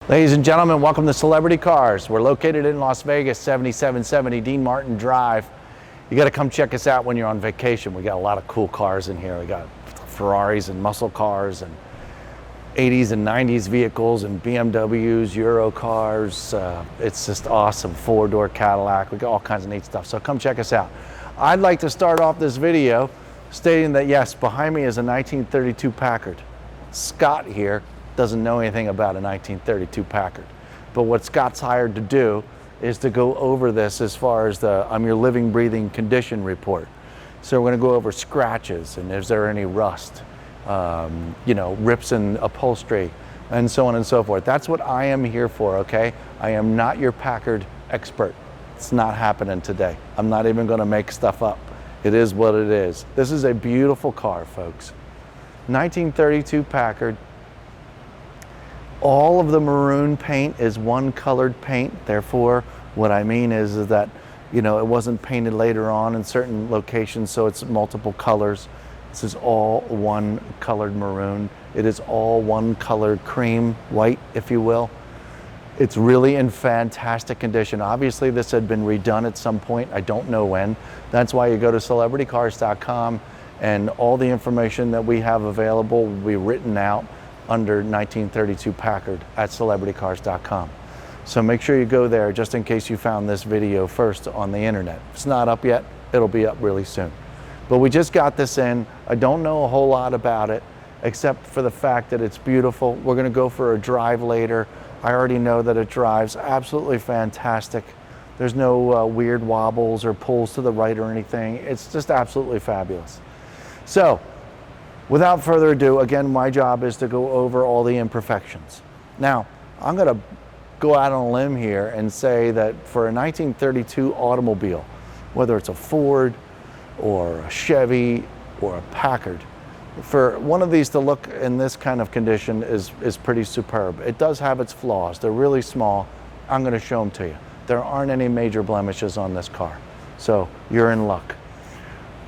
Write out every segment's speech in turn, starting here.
Ladies and gentlemen, welcome to Celebrity Cars. We're located in Las Vegas, 7770 Dean Martin Drive. You got to come check us out when you're on vacation. We got a lot of cool cars in here. We got Ferraris and muscle cars and 80s and 90s vehicles and BMWs, Euro cars. It's just awesome. Four-door Cadillac. We got all kinds of neat stuff. So come check us out. I'd like to start off this video stating that yes, behind me is a 1932 Packard. Scott here doesn't know anything about a 1932 Packard. But what Scott's hired to do is to go over this as far as the I'm your living, breathing condition report. So we're going to go over scratches and is there any rust, rips in upholstery, and so on and so forth. That's what I am here for, okay? I am not your Packard expert. It's not happening today. I'm not even going to make stuff up. It is what it is. This is a beautiful car, folks. 1932 Packard. All of the maroon paint is one colored paint. Therefore, what I mean is that, it wasn't painted later on in certain locations, so it's multiple colors. This is all one colored maroon. It is all one colored cream, white, if you will. It's really in fantastic condition. Obviously, this had been redone at some point. I don't know when. That's why you go to celebritycars.com and all the information that we have available will be written out under 1932 Packard at celebritycars.com. So make sure you go there just in case you found this video first on the internet. If it's not up yet, it'll be up really soon. But we just got this in. I don't know a whole lot about it except for the fact that it's beautiful. We're gonna go for a drive later. I already know that it drives absolutely fantastic. There's no weird wobbles or pulls to the right or anything. It's just absolutely fabulous. So, without further ado, again, my job is to go over all the imperfections. Now, I'm going to go out on a limb here and say that for a 1932 automobile, whether it's a Ford or a Chevy or a Packard, for one of these to look in this kind of condition is pretty superb. It does have its flaws. They're really small. I'm going to show them to you. There aren't any major blemishes on this car, so you're in luck.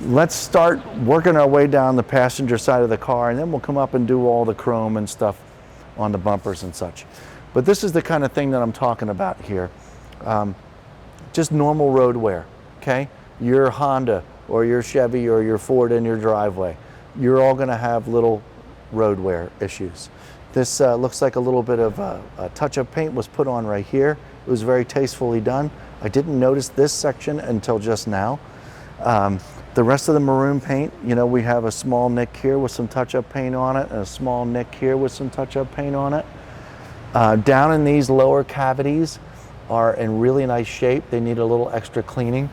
Let's start working our way down the passenger side of the car, and then we'll come up and do all the chrome and stuff on the bumpers and such. But this is the kind of thing that I'm talking about here. Just normal road wear, okay? Your Honda or your Chevy or your Ford in your driveway, you're all gonna have little road wear issues. This looks like a little bit of a touch-up paint was put on right here. It was very tastefully done. I didn't notice this section until just now. The rest of the maroon paint, we have a small nick here with some touch-up paint on it and a small nick here with some touch-up paint on it. Down in these lower cavities are in really nice shape. They need a little extra cleaning.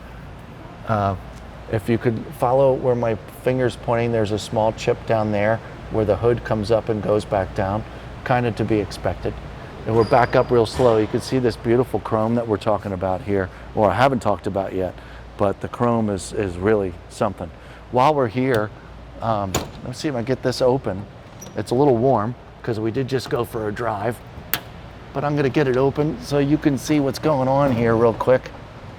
If you could follow where my finger's pointing, there's a small chip down there where the hood comes up and goes back down, kind of to be expected. And we're back up real slow. You can see this beautiful chrome that we're talking about here, or I haven't talked about yet. But the chrome is really something. While we're here, let's see if I get this open. It's a little warm because we did just go for a drive, but I'm gonna get it open so you can see what's going on here real quick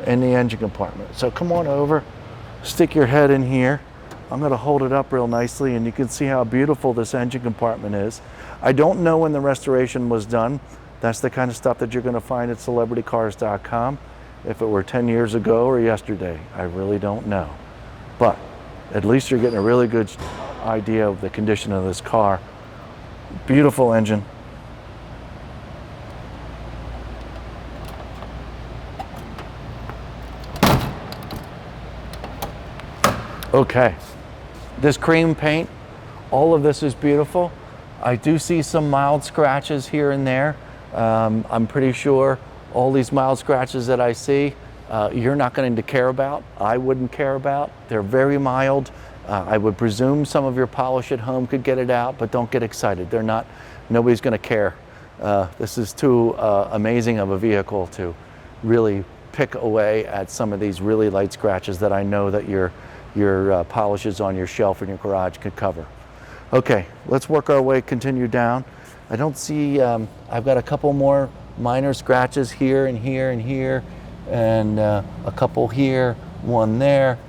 in the engine compartment. So come on over, stick your head in here. I'm gonna hold it up real nicely and you can see how beautiful this engine compartment is. I don't know when the restoration was done. That's the kind of stuff that you're gonna find at celebritycars.com. If it were 10 years ago or yesterday, I really don't know. But at least you're getting a really good idea of the condition of this car. Beautiful engine. Okay, this cream paint, all of this is beautiful. I do see some mild scratches here and there. I'm pretty sure all these mild scratches that I see, you're not going to care about. I wouldn't care about. They're very mild. I would presume some of your polish at home could get it out, but don't get excited. They're not, nobody's going to care. This is too amazing of a vehicle to really pick away at some of these really light scratches that I know that your polishes on your shelf in your garage could cover. Okay, let's work our way, continue down. I don't see, I've got a couple more minor scratches here and here and here, and a couple here, one there.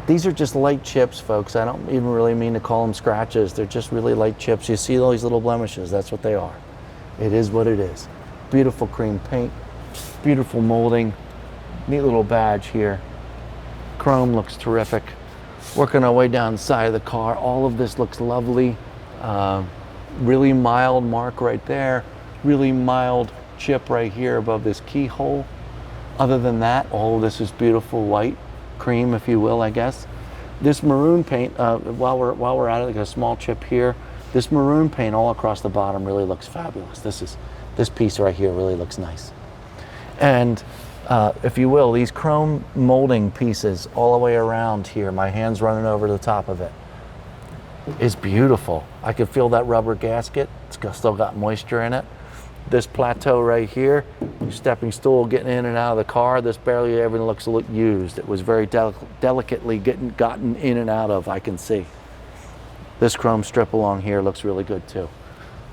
These are just light chips, folks. I don't even really mean to call them scratches. They're just really light chips. You see all these little blemishes, that's what they are. It is what it is. Beautiful cream paint, beautiful molding, neat little badge here. Chrome looks terrific. Working our way down the side of the car, all of this looks lovely. Really mild mark right there, really mild chip right here above this keyhole. Other than that, all of this is beautiful white, cream if you will, I guess. This maroon paint, while we're at it, like a small chip here, this maroon paint all across the bottom really looks fabulous. This piece right here really looks nice. And if you will, these chrome molding pieces all the way around here, my hand's running over the top of it, is beautiful. I can feel that rubber gasket. It's still got moisture in it. This plateau right here, your stepping stool getting in and out of the car, this barely ever looks used. It was very delicately gotten in and out of, I can see. This chrome strip along here looks really good too.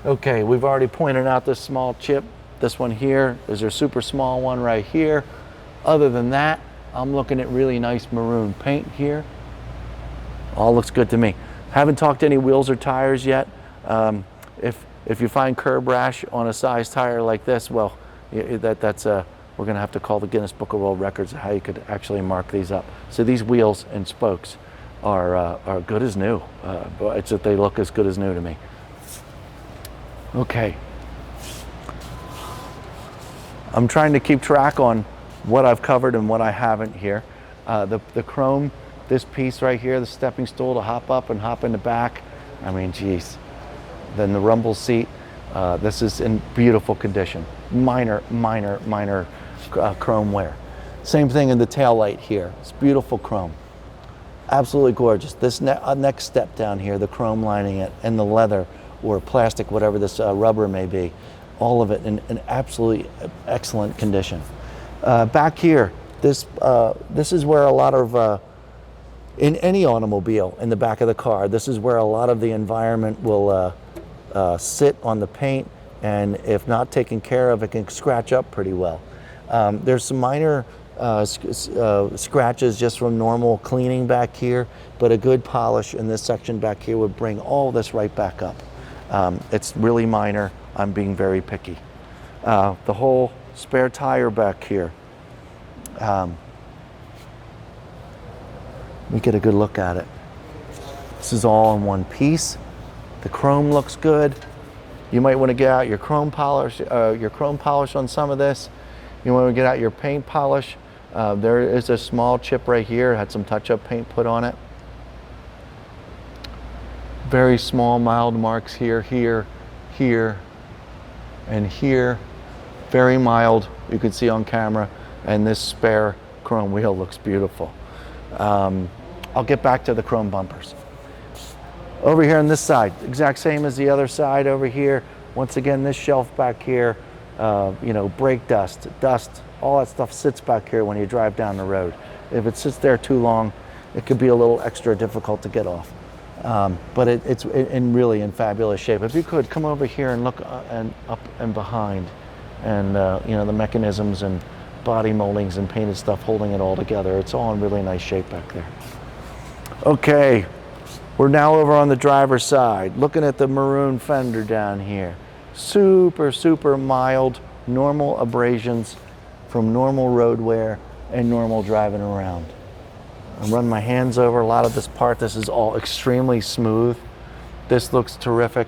Okay, we've already pointed out this small chip. This one here is a super small one right here. Other than that, I'm looking at really nice maroon paint here. All looks good to me. Haven't talked any wheels or tires yet. If you find curb rash on a size tire like this, well, we're gonna have to call the Guinness Book of World Records of how you could actually mark these up. So these wheels and spokes are good as new. But it's that they look as good as new to me. Okay. I'm trying to keep track on what I've covered and what I haven't here. The chrome, this piece right here, the stepping stool to hop up and hop in the back. I mean, geez. Then the rumble seat. This is in beautiful condition. Minor chrome wear. Same thing in the tail light here. It's beautiful chrome. Absolutely gorgeous. This next step down here, the chrome lining it, and the leather or plastic, whatever this rubber may be, all of it in absolutely excellent condition. Back here, this is where a lot of, in any automobile in the back of the car, this is where a lot of the environment will sit on the paint, and if not taken care of, it can scratch up pretty well. There's some minor scratches just from normal cleaning back here, but a good polish in this section back here would bring all this right back up. It's really minor. I'm being very picky. The whole spare tire back here. Let me get a good look at it. This is all in one piece. The chrome looks good. You might want to get out your chrome polish on some of this. You want to get out your paint polish. There is a small chip right here. Had some touch-up paint put on it. Very small, mild marks here, here, here, and here. Very mild, you can see on camera. And this spare chrome wheel looks beautiful. I'll get back to the chrome bumpers. Over here on this side, exact same as the other side over here. Once again, this shelf back here, you know, brake dust, all that stuff sits back here when you drive down the road. If it sits there too long, it could be a little extra difficult to get off. But it's really in fabulous shape. If you could come over here and look and up and behind, and you know, the mechanisms and body moldings and painted stuff holding it all together. It's all in really nice shape back there. Okay, we're now over on the driver's side, looking at the maroon fender down here. Super, super mild, normal abrasions from normal road wear and normal driving around. I run my hands over a lot of this part. This is all extremely smooth. This looks terrific.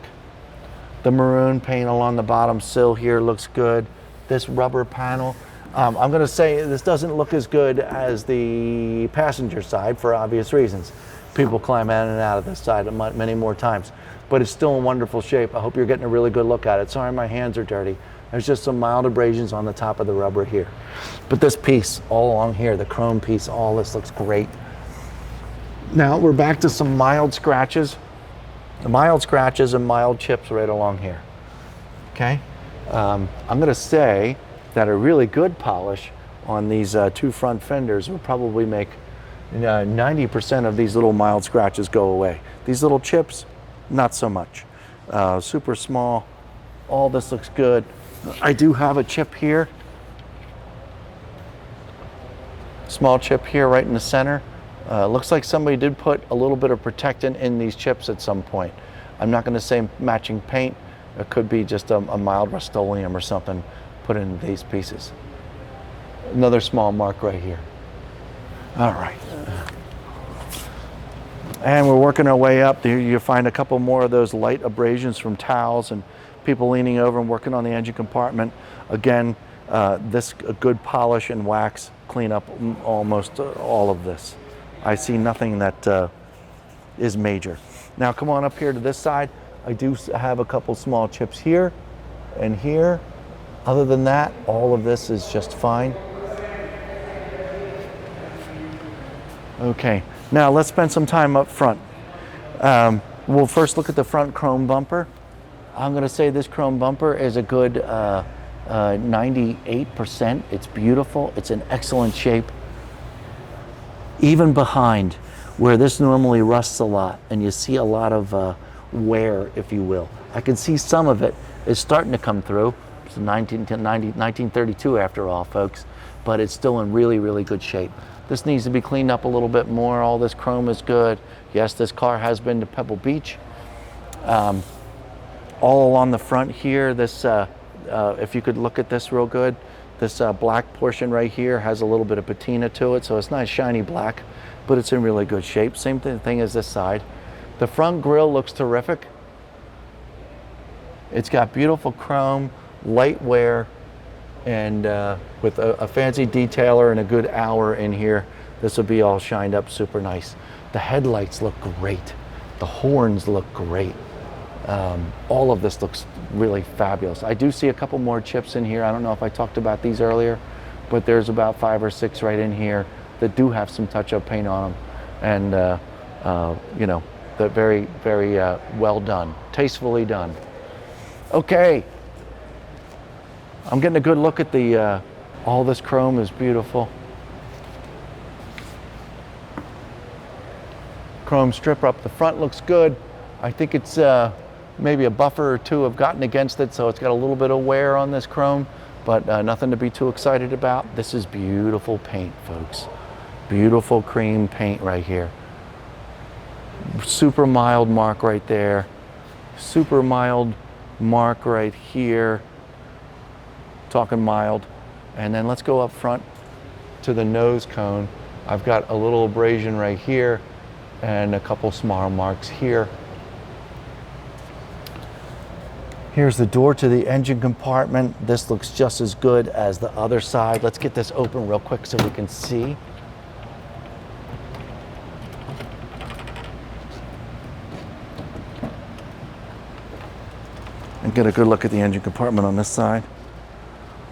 The maroon paint along the bottom sill here looks good. This rubber panel, I'm going to say this doesn't look as good as the passenger side for obvious reasons. People climb in and out of this side many more times, but it's still in wonderful shape. I hope you're getting a really good look at it. Sorry, my hands are dirty. There's just some mild abrasions on the top of the rubber here. But this piece all along here, the chrome piece, all this looks great. Now we're back to some mild scratches. Mild scratches and mild chips right along here. Okay? I'm going to say that a really good polish on these two front fenders will probably make 90% of these little mild scratches go away. These little chips, not so much. Super small. All this looks good. I do have a chip here. Small chip here right in the center. Looks like somebody did put a little bit of protectant in these chips at some point. I'm not going to say matching paint, It could be just a mild Rust-Oleum or something put in these pieces. Another small mark right here. All right. And we're working our way up. You find a couple more of those light abrasions from towels and people leaning over and working on the engine compartment. Again, this a good polish and wax clean up almost all of this. I see nothing that is major. Now come on up here to this side. I do have a couple small chips here and here. Other than that, all of this is just fine. Okay, now let's spend some time up front. We'll first look at the front chrome bumper. I'm gonna say this chrome bumper is a good 98%. It's beautiful, it's in excellent shape. Even behind, where this normally rusts a lot and you see a lot of wear, if you will. I can see some of it is starting to come through. It's 1932 after all, folks, but it's still in really, really good shape. This needs to be cleaned up a little bit more. All this chrome is good. Yes, this car has been to Pebble Beach. All along the front here, this, if you could look at this real good, this black portion right here has a little bit of patina to it, so it's not shiny black, but it's in really good shape. Same thing as this side. The front grille looks terrific. It's got beautiful chrome, light wear, and with a fancy detailer and a good hour in here, this will be all shined up super nice. The headlights look great. The horns look great. All of this looks really fabulous. I do see a couple more chips in here. I don't know if I talked about these earlier, but there's about 5 or 6 right in here that do have some touch-up paint on them. And, you know, they're very, very well done, tastefully done. Okay. I'm getting a good look at the, all this chrome is beautiful. Chrome strip up the front looks good. I think it's maybe a buffer or two have gotten against it, so it's got a little bit of wear on this chrome, but nothing to be too excited about. This is beautiful paint, folks. Beautiful cream paint right here. Super mild mark right there. Super mild mark right here. Talking mild. And then let's go up front to the nose cone. I've got a little abrasion right here and a couple small marks here. Here's the door to the engine compartment. This looks just as good as the other side. Let's get this open real quick so we can see. And get a good look at the engine compartment on this side.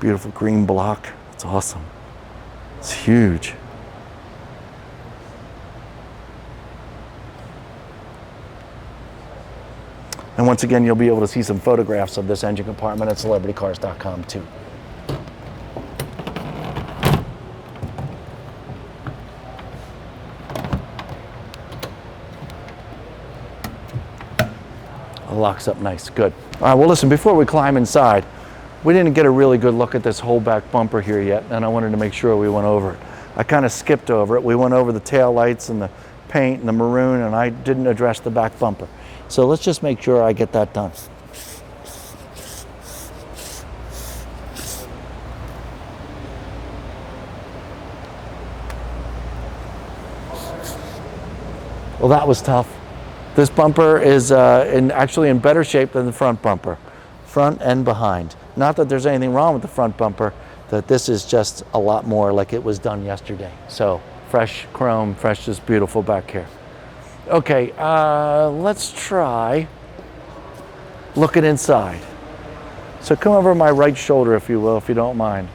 Beautiful green block. It's awesome. It's huge. And once again, you'll be able to see some photographs of this engine compartment at celebritycars.com too. It locks up nice, good. All right, well listen, before we climb inside, we didn't get a really good look at this whole back bumper here yet, and I wanted to make sure we went over it. I kind of skipped over it. We went over the tail lights and the paint and the maroon, and I didn't address the back bumper. So let's just make sure I get that done. Well, that was tough. This bumper is actually in better shape than the front bumper, front and behind. Not that there's anything wrong with the front bumper, that this is just a lot more like it was done yesterday. So fresh chrome, fresh, just beautiful back here. Okay, let's try looking inside. So come over my right shoulder, if you will, if you don't mind,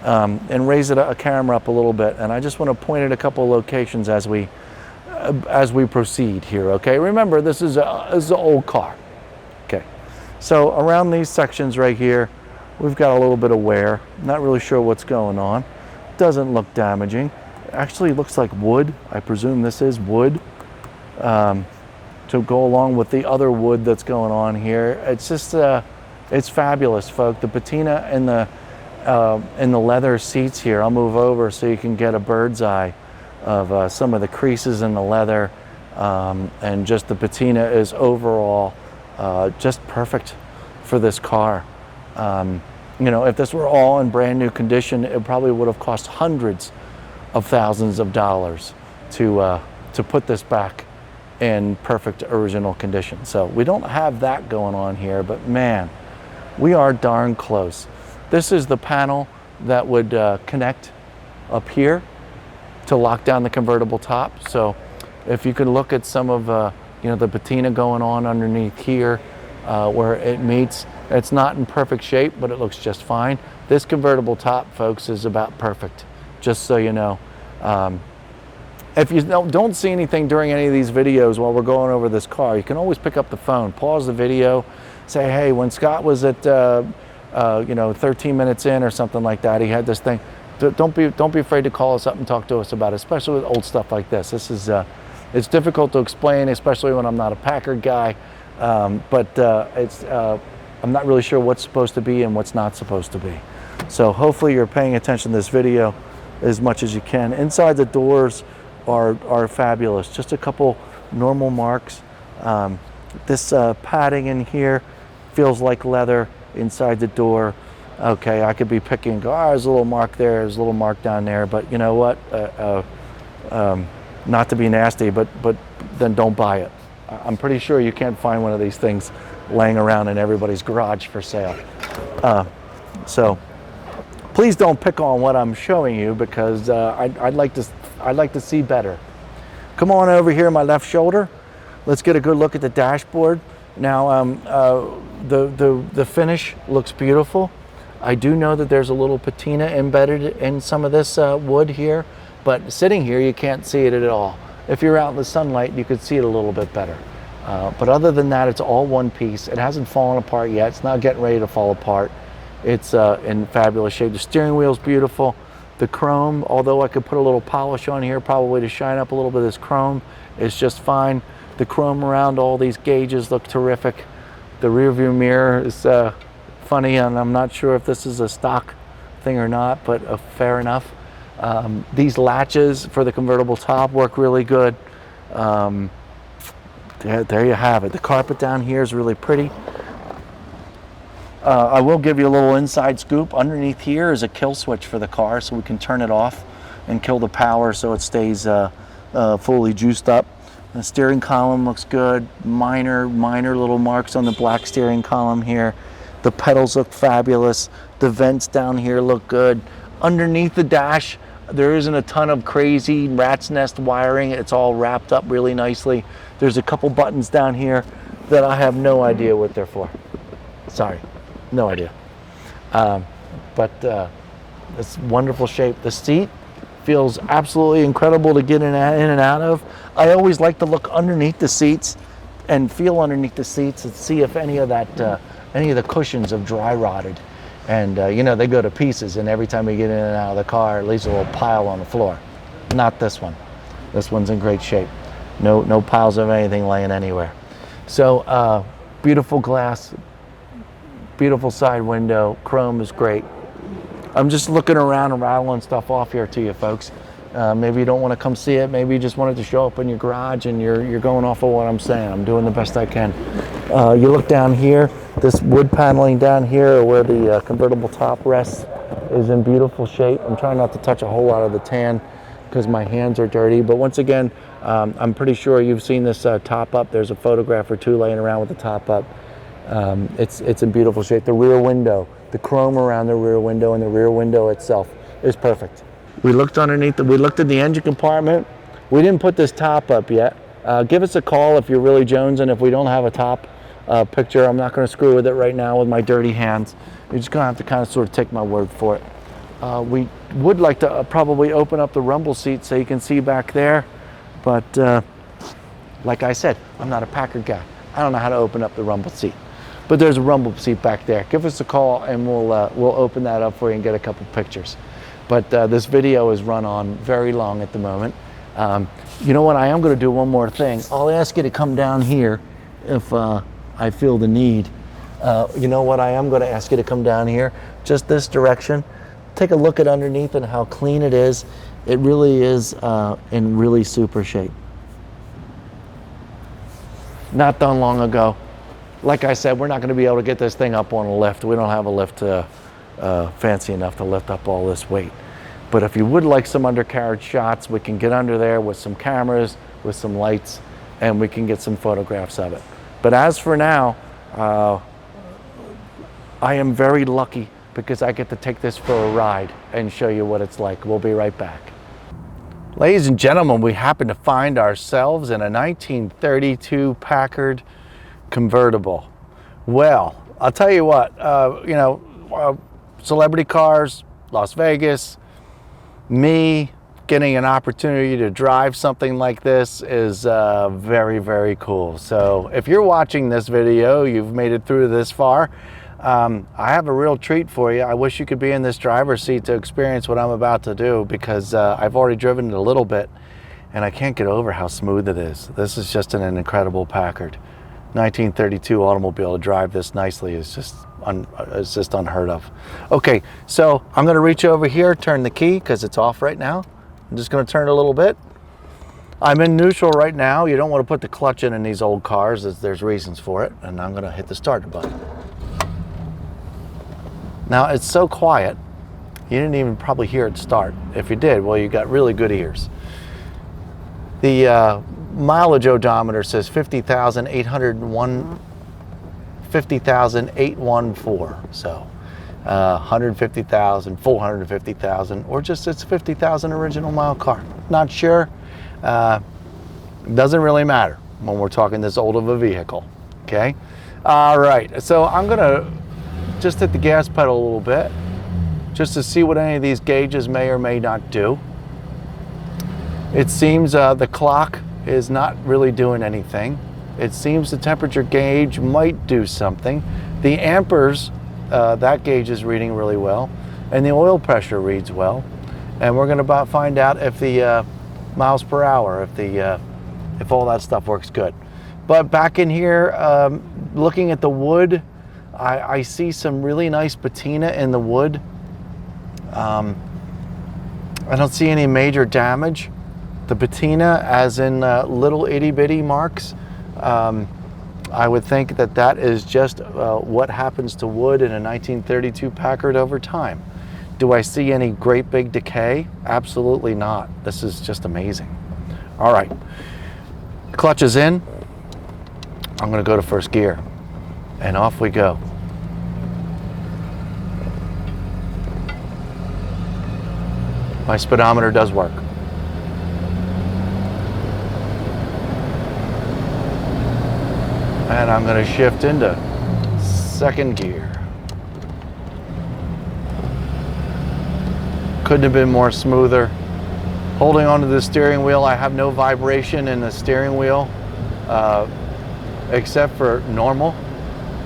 and raise a camera up a little bit. And I just want to point at a couple of locations as we proceed here, okay? Remember, this is an old car. Okay, so around these sections right here, we've got a little bit of wear. Not really sure what's going on. Doesn't look damaging. Actually looks like wood. I presume this is wood. To go along with the other wood that's going on here. It's just, it's fabulous, folks. The patina in the leather seats here, I'll move over so you can get a bird's eye of some of the creases in the leather, and just the patina is overall just perfect for this car. You know, if this were all in brand new condition, it probably would have cost hundreds of thousands of dollars to put this back in perfect original condition. So we don't have that going on here, but man, we are darn close. This is the panel that would connect up here to lock down the convertible top. So if you could look at some of you know, the patina going on underneath here where it meets, it's not in perfect shape, but it looks just fine. This convertible top, folks, is about perfect, just so you know. If you don't see anything during any of these videos while we're going over this car, you can always pick up the phone, pause the video, say, hey, when Scott was at you know, 13 minutes in or something like that, he had this thing. Don't be afraid to call us up and talk to us about it, especially with old stuff like this. This is it's difficult to explain, especially when I'm not a Packard guy. I'm not really sure what's supposed to be and what's not supposed to be. So hopefully you're paying attention to this video as much as you can. Inside the doors are fabulous. Just a couple normal marks. This padding in here feels like leather inside the door. Okay, I could be picking, oh, there's a little mark there, there's a little mark down there, but you know what? Not to be nasty, but then don't buy it. I'm pretty sure you can't find one of these things laying around in everybody's garage for sale. So please don't pick on what I'm showing you, because I'd like to see better. Come on over here, my left shoulder. Let's get a good look at the dashboard. Now, the finish looks beautiful. I do know that there's a little patina embedded in some of this wood here, but sitting here, you can't see it at all. If you're out in the sunlight, you could see it a little bit better. But other than that, it's all one piece. It hasn't fallen apart yet. It's not getting ready to fall apart. It's in fabulous shape. The steering wheel's beautiful. The chrome, although I could put a little polish on here probably to shine up a little bit of this chrome, is just fine. The chrome around all these gauges look terrific. The rear view mirror is funny, and I'm not sure if this is a stock thing or not, but fair enough. These latches for the convertible top work really good. There you have it. The carpet down here is really pretty. I will give you a little inside scoop. Underneath here is a kill switch for the car, so we can turn it off and kill the power so it stays fully juiced up. The steering column looks good. Minor little marks on the black steering column here. The pedals look fabulous. The vents down here look good. Underneath the dash, there isn't a ton of crazy rat's nest wiring. It's all wrapped up really nicely. There's a couple buttons down here that I have no idea what they're for. Sorry, no idea. But it's wonderful shape. The seat feels absolutely incredible to get in and out of. I always like to look underneath the seats and feel underneath the seats and see if any of the cushions have dry rotted. And you know, they go to pieces, and every time we get in and out of the car, it leaves a little pile on the floor. Not this one. This one's in great shape. No piles of anything laying anywhere. So beautiful glass, beautiful side window. Chrome is great. I'm just looking around and rattling stuff off here to you folks. Maybe you don't want to come see it. Maybe you just wanted to show up in your garage and you're going off of what I'm saying. I'm doing the best I can. You look down here, this wood paneling down here where the convertible top rests is in beautiful shape. I'm trying not to touch a whole lot of the tan because my hands are dirty. But once again, I'm pretty sure you've seen this top up. There's a photograph or two laying around with the top up. It's in beautiful shape. The rear window, the chrome around the rear window and the rear window itself is perfect. We looked underneath, we looked at the engine compartment. We didn't put this top up yet. Give us a call if you're really jonesing. If we don't have a top picture, I'm not going to screw with it right now with my dirty hands. You're just going to have to kind of sort of take my word for it. We would like to probably open up the rumble seat so you can see back there. But like I said, I'm not a Packard guy. I don't know how to open up the rumble seat. But there's a rumble seat back there. Give us a call and we'll open that up for you and get a couple pictures. But this video is run on very long at the moment. You know what, I am going to do one more thing. I'll ask you to come down here if I feel the need. You know what, I am going to ask you to come down here, just this direction. Take a look at underneath and how clean it is. It really is in really super shape. Not done long ago. like I said, we're not going to be able to get this thing up on a lift. We don't have a lift fancy enough to lift up all this weight. But if you would like some undercarriage shots, we can get under there with some cameras, with some lights, and we can get some photographs of it. But as for now, I am very lucky because I get to take this for a ride and show you what it's like. We'll be right back. Ladies and gentlemen, we happen to find ourselves in a 1932 Packard convertible. Well, I'll tell you what, celebrity cars, Las Vegas, me getting an opportunity to drive something like this is very, very cool. So if you're watching this video, you've made it through this far, I have a real treat for you. I wish you could be in this driver's seat to experience what I'm about to do, because I've already driven it a little bit and I can't get over how smooth it is. This is just an incredible Packard. 1932 automobile to drive this nicely is just unheard of. Okay, so I'm going to reach over here, turn the key because it's off right now. I'm just going to turn it a little bit. I'm in neutral right now. You don't want to put the clutch in these old cars, as there's reasons for it. And I'm going to hit the starter button. Now it's so quiet, you didn't even probably hear it start. If you did, well, you got really good ears. The mileage odometer says 50,801, 50,814. So 150,000, 450,000, or just it's 50,000 original mile car. Not sure. Doesn't really matter when we're talking this old of a vehicle. Okay. All right. So I'm gonna just hit the gas pedal a little bit, just to see what any of these gauges may or may not do. It seems the clock is not really doing anything. It seems the temperature gauge might do something. The amperes, that gauge is reading really well, and the oil pressure reads well. And we're gonna find out if the miles per hour, if all that stuff works good. But back in here, looking at the wood, I see some really nice patina in the wood. I don't see any major damage. The patina, as in little itty bitty marks, I would think that is just what happens to wood in a 1932 Packard over time. Do I see any great big decay? Absolutely not. This is just amazing. All right, clutch is in. I'm gonna go to first gear, and off we go. My speedometer does work. And I'm going to shift into second gear. Couldn't have been more smoother. Holding onto the steering wheel, I have no vibration in the steering wheel, except for normal,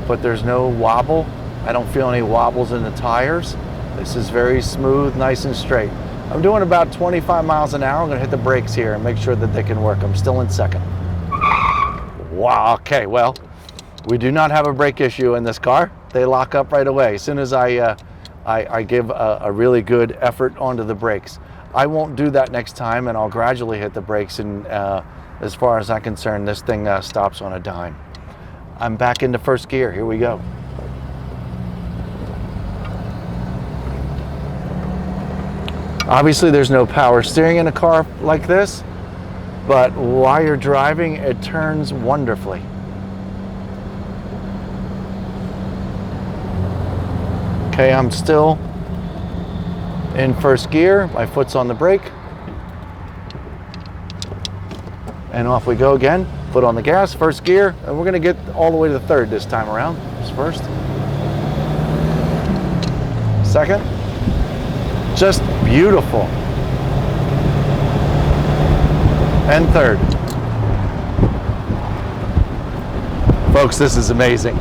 but there's no wobble. I don't feel any wobbles in the tires. This is very smooth, nice and straight. I'm doing about 25 miles an hour. I'm gonna hit the brakes here and make sure that they can work. I'm still in second. Wow, okay, well, we do not have a brake issue in this car. They lock up right away as soon as I give a really good effort onto the brakes. I won't do that next time, and I'll gradually hit the brakes, and as far as I'm concerned, this thing stops on a dime. I'm back into first gear, here we go. Obviously there's no power steering in a car like this, but while you're driving, it turns wonderfully. Okay, I'm still in first gear. My foot's on the brake. And off we go again. Foot on the gas, first gear. And we're gonna get all the way to the third this time around. Just first. Second. Just beautiful. And third. Folks, this is amazing.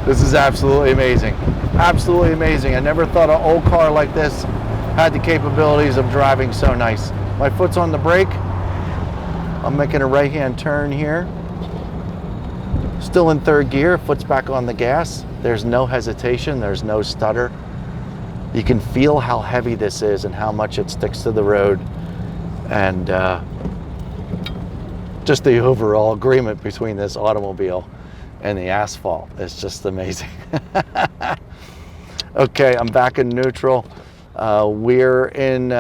This is absolutely amazing. Absolutely amazing. I never thought an old car like this had the capabilities of driving so nice. My foot's on the brake. I'm making a right-hand turn here. Still in third gear, foot's back on the gas. There's no hesitation, there's no stutter. You can feel how heavy this is and how much it sticks to the road. And just the overall agreement between this automobile and the asphalt is just amazing. Okay, I'm back in neutral. We're in,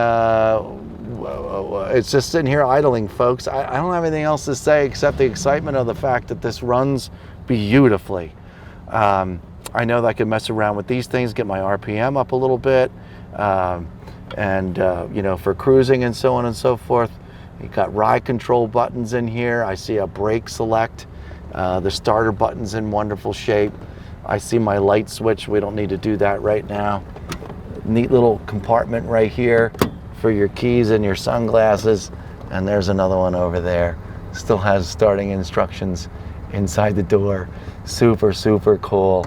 it's just sitting here idling, folks. I don't have anything else to say except the excitement of the fact that this runs beautifully. I know that I can mess around with these things, get my RPM up a little bit, and you know, for cruising and so on and so forth. You got ride control buttons in here. I see a brake select. The starter button's in wonderful shape. I see my light switch. We don't need to do that right now. Neat little compartment right here for your keys and your sunglasses. And there's another one over there. Still has starting instructions inside the door. Super, super cool.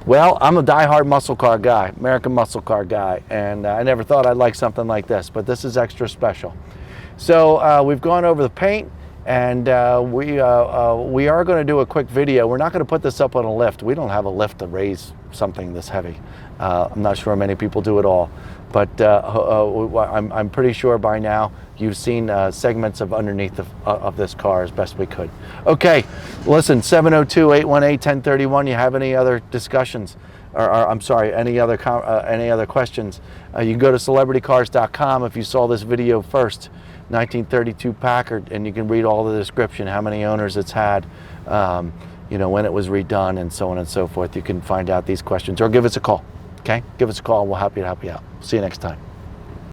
Well, I'm a diehard muscle car guy, American muscle car guy, and I never thought I'd like something like this, but this is extra special. So we've gone over the paint, and we are going to do a quick video. We're not going to put this up on a lift. We don't have a lift to raise something this heavy. I'm not sure many people do at all, but I'm pretty sure by now you've seen segments of underneath of this car as best we could. Okay, listen, 702-818-1031. You have any other discussions? Or I'm sorry, any other questions? You can go to celebritycars.com if you saw this video first. 1932 Packard, and you can read all the description, how many owners it's had, you know, when it was redone, and so on and so forth. You can find out these questions, or give us a call. Okay, give us a call and we'll help you out. See you next time.